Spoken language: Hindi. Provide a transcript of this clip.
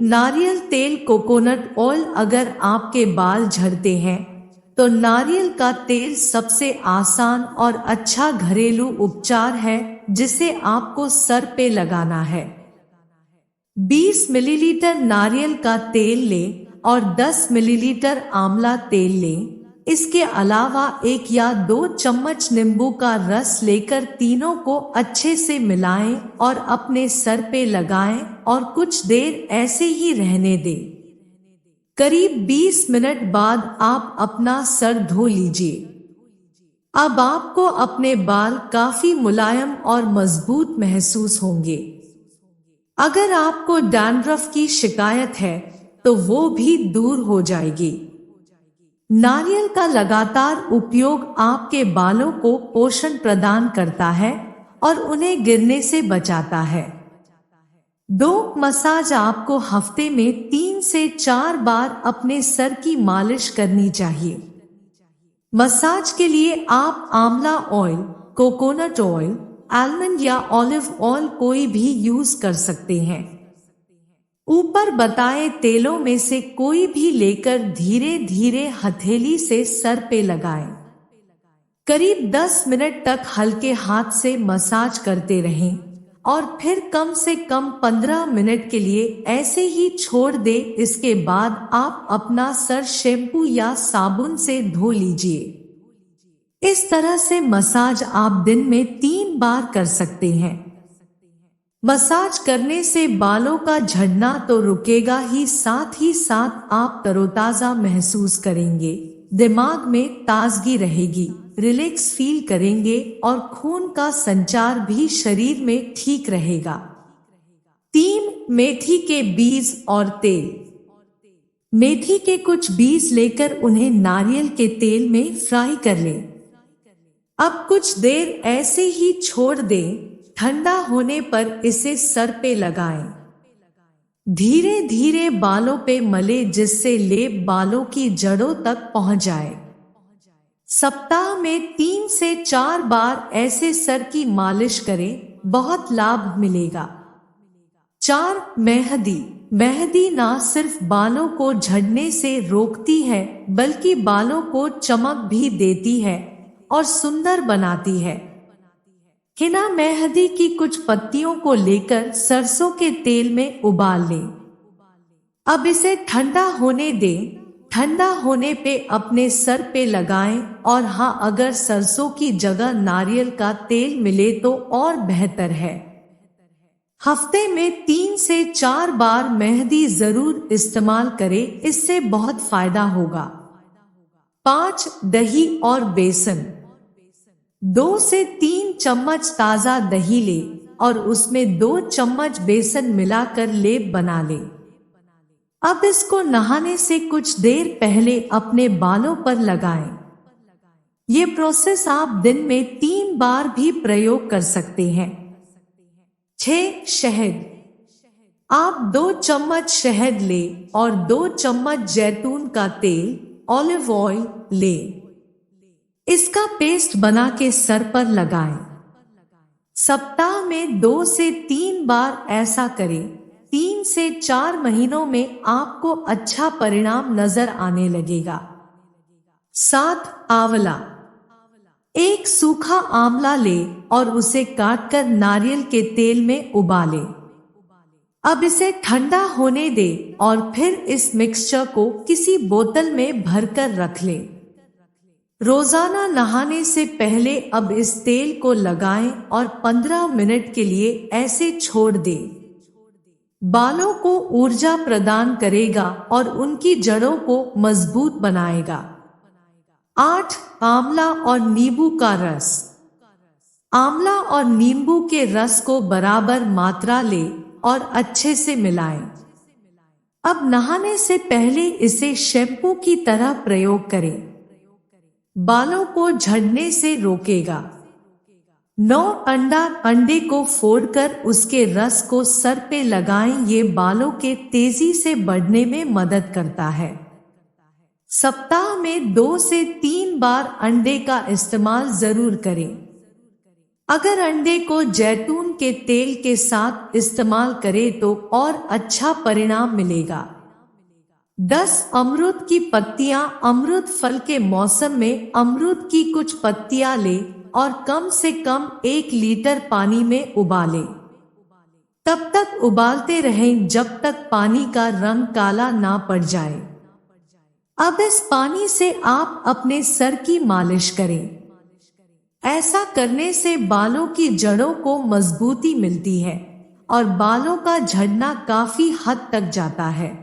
नारियल तेल कोकोनट ऑयल। अगर आपके बाल झड़ते हैं तो नारियल का तेल सबसे आसान और अच्छा घरेलू उपचार है जिसे आपको सर पे लगाना है। 20 मिलीलीटर नारियल का तेल लें और 10 मिलीलीटर आंवला तेल लें। इसके अलावा 1 या 2 चम्मच नींबू का रस लेकर तीनों को अच्छे से मिलाएं और अपने सर पे लगाएं और कुछ देर ऐसे ही रहने दें। करीब 20 मिनट बाद आप अपना सर धो लीजिए। अब आपको अपने बाल काफी मुलायम और मजबूत महसूस होंगे। अगर आपको डैंड्रफ की शिकायत है तो वो भी दूर हो जाएगी। नारियल का लगातार उपयोग आपके बालों को पोषण प्रदान करता है और उन्हें गिरने से बचाता है। डोप मसाज आपको हफ्ते में 3 से 4 बार अपने सर की मालिश करनी चाहिए। मसाज के लिए आप आंवला ऑयल, कोकोनट ऑयल, आलमंड या ऑलिव ऑयल कोई भी यूज कर सकते हैं। ऊपर बताए तेलों में से कोई भी लेकर धीरे धीरे हथेली से सर पे लगाएं। करीब 10 मिनट तक हल्के हाथ से मसाज करते रहें और फिर कम से कम 15 मिनट के लिए ऐसे ही छोड़ दें। इसके बाद आप अपना सर शैम्पू या साबुन से धो लीजिए। इस तरह से मसाज आप दिन में 3 बार कर सकते हैं। मसाज करने से बालों का झड़ना तो रुकेगा ही साथ आप तरोताजा महसूस करेंगे, दिमाग में ताजगी रहेगी, रिलैक्स फील करेंगे और खून का संचार भी शरीर में ठीक रहेगा। 3. मेथी के बीज और तेल। मेथी के कुछ बीज लेकर उन्हें नारियल के तेल में फ्राई कर लें। अब कुछ देर ऐसे ही छोड़ दें। ठंडा होने पर इसे सर पे लगाएं। धीरे धीरे बालों पे मले जिससे लेप बालों की जड़ों तक पहुंच जाए। सप्ताह में 3 से 4 बार ऐसे सर की मालिश करें, बहुत लाभ मिलेगा। 4. मेहंदी। मेहंदी ना सिर्फ बालों को झड़ने से रोकती है बल्कि बालों को चमक भी देती है और सुंदर बनाती है। हिना मेहंदी की कुछ पत्तियों को लेकर सरसों के तेल में उबाल लें। अब इसे ठंडा होने दें। ठंडा होने पे अपने सर पे लगाएं और हाँ, अगर सरसों की जगह नारियल का तेल मिले तो और बेहतर है। हफ्ते में 3 से 4 बार मेहंदी जरूर इस्तेमाल करें, इससे बहुत फायदा होगा। 5. दही और बेसन। 2 से 3 चम्मच ताजा दही ले और उसमें 2 चम्मच बेसन मिलाकर लेप बना ले। अब इसको नहाने से कुछ देर पहले अपने बालों पर लगाएं। ये प्रोसेस आप दिन में 3 बार भी प्रयोग कर सकते हैं। 6. शहद। आप 2 चम्मच शहद ले और 2 चम्मच जैतून का तेल, ऑलिव ऑयल ले। इसका पेस्ट बना के सर पर लगाएं। सप्ताह में 2 से 3 बार ऐसा करें। 3 से 4 महीनों में आपको अच्छा परिणाम नजर आने लगेगा। 7. आंवला। एक सूखा आंवला ले और उसे काटकर नारियल के तेल में उबाले। अब इसे ठंडा होने दे और फिर इस मिक्सचर को किसी बोतल में भरकर रख ले। रोजाना नहाने से पहले अब इस तेल को लगाएं और 15 मिनट के लिए ऐसे छोड़ दें। बालों को ऊर्जा प्रदान करेगा और उनकी जड़ों को मजबूत बनाएगा। 8. आंवला और नींबू का रस। आंवला और नींबू के रस को बराबर मात्रा ले और अच्छे से मिलाएं। अब नहाने से पहले इसे शैम्पू की तरह प्रयोग करें। बालों को झड़ने से रोकेगा। 9. अंडे को फोड़कर उसके रस को सर पे लगाएं। ये बालों के तेजी से बढ़ने में मदद करता है। सप्ताह में 2 से 3 बार अंडे का इस्तेमाल जरूर करें। अगर अंडे को जैतून के तेल के साथ इस्तेमाल करें तो और अच्छा परिणाम मिलेगा। 10 अमरूद की पत्तियां। अमरूद फल के मौसम में अमरूद की कुछ पत्तियां ले और कम से कम 1 लीटर पानी में उबालें। तब तक उबालते रहें जब तक पानी का रंग काला ना पड़ जाए। अब इस पानी से आप अपने सर की मालिश करें। ऐसा करने से बालों की जड़ों को मजबूती मिलती है और बालों का झड़ना काफी हद तक जाता है।